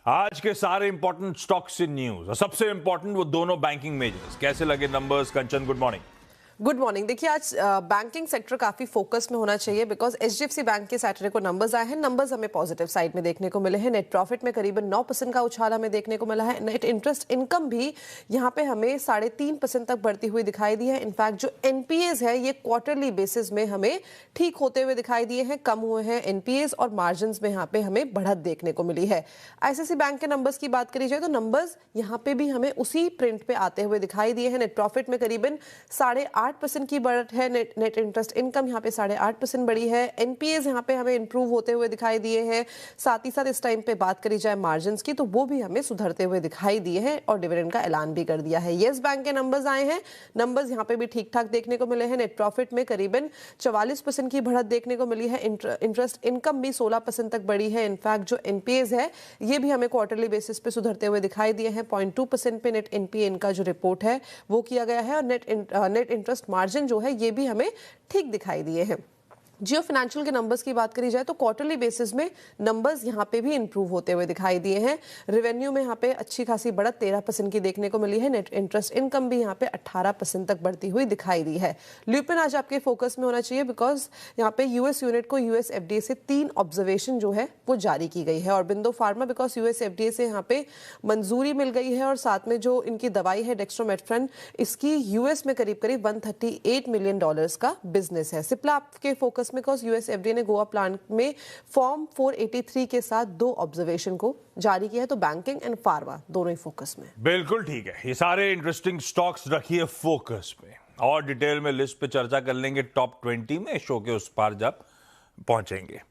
आज के सारे इंपॉर्टेंट स्टॉक्स इन न्यूज और सबसे इंपॉर्टेंट वो दोनों बैंकिंग मेजर्स कैसे लगे नंबर्स। कंचन, गुड मॉर्निंग। Good morning. देखिए आज बैंकिंग सेक्टर काफी फोकस में होना चाहिए बिकॉज एचडीएफसी बैंक के सैटरडे को नंबर्स आए हैं। नंबर्स हमें पॉजिटिव साइड में देखने को मिले हैं। नेट प्रॉफिट में करीबन 9% का उछाल हमें देखने को मिला है। नेट इंटरेस्ट इनकम भी यहाँ पे हमें 3.5% तक बढ़ती हुई दिखाई दी है। इनफैक्ट जो एनपीएज है ये क्वार्टरली बेसिस में हमें ठीक होते हुए दिखाई दिए हैं, कम हुए हैं एनपीएज और मार्जिन में यहाँ पे हमें बढ़त देखने को मिली है। आईसीआईसी बैंक के नंबर्स की बात करी जाए तो नंबर्स यहाँ पे भी हमें उसी प्रिंट पे आते हुए दिखाई दिए हैं। नेट प्रॉफिट में करीबन 8.5% की बढ़त है। नेट इंटरेस्ट इनकम यहाँ पे 8.5% बढ़ी है। एनपीएस यहाँ पे हमें इंप्रूव होते हुए दिखाई दिए हैं। साथ ही साथ इस टाइम पे बात करी जाए मार्जिन्स की तो वो भी हमें सुधरते हुए दिखाई दिए हैं और डिविडेंड का ऐलान भी कर दिया है। येस बैंक के नंबर्स आए हैं। नंबर्स यहाँ पे भी ठीक ठाक देखने को मिले हैं। नेट प्रॉफिट में करीबन 44% की बढ़त देखने को मिली है। इंटरेस्ट इनकम भी 16% तक बढ़ी है। इनफैक्ट जो एनपीएस है ये भी हमें क्वार्टरली बेसिस पे सुधरते हुए दिखाई दिए हैं। 0.2% पे नेट एनपीए इनका जो रिपोर्ट है वो किया गया है और नेट इंटरेस्ट मार्जिन जो है ये भी हमें ठीक दिखाई दिए हैं। जियो फाइनेंशियल के नंबर्स की बात करी जाए तो क्वार्टरली बेसिस में नंबर्स यहाँ पे भी इंप्रूव होते हुए दिखाई दिए हैं। रेवेन्यू में यहाँ पे अच्छी खासी बढ़त 13% की देखने को मिली है। नेट इंटरेस्ट इनकम भी यहाँ पे 18% तक बढ़ती हुई दिखाई दी है। ल्यूपिन आज आपके फोकस में होना चाहिए बिकॉज यहाँ पे यूएस यूनिट को यूएस एफडीए से 3 ऑब्जर्वेशन जो है वो जारी की गई है। और बिंदो फार्मा बिकॉज यूएस एफडीए से यहाँ पे मंजूरी मिल गई है और साथ में जो इनकी दवाई है डेक्स्ट्रोमेथर्फेन इसकी यूएस में करीब करीब $138 मिलियन का बिजनेस है। सिप्ला आपके फोकस बिकॉज यूएस एफडीए ने गोवा प्लांट में फॉर्म 483 के साथ 2 ऑब्जर्वेशन को जारी किया है। तो बैंकिंग एंड फार्मा दोनों ही फोकस में। बिल्कुल ठीक है, ये सारे इंटरेस्टिंग स्टॉक्स रखिए फोकस में और डिटेल में लिस्ट पे चर्चा कर लेंगे टॉप 20 में शो के उस पार जब पहुंचेंगे।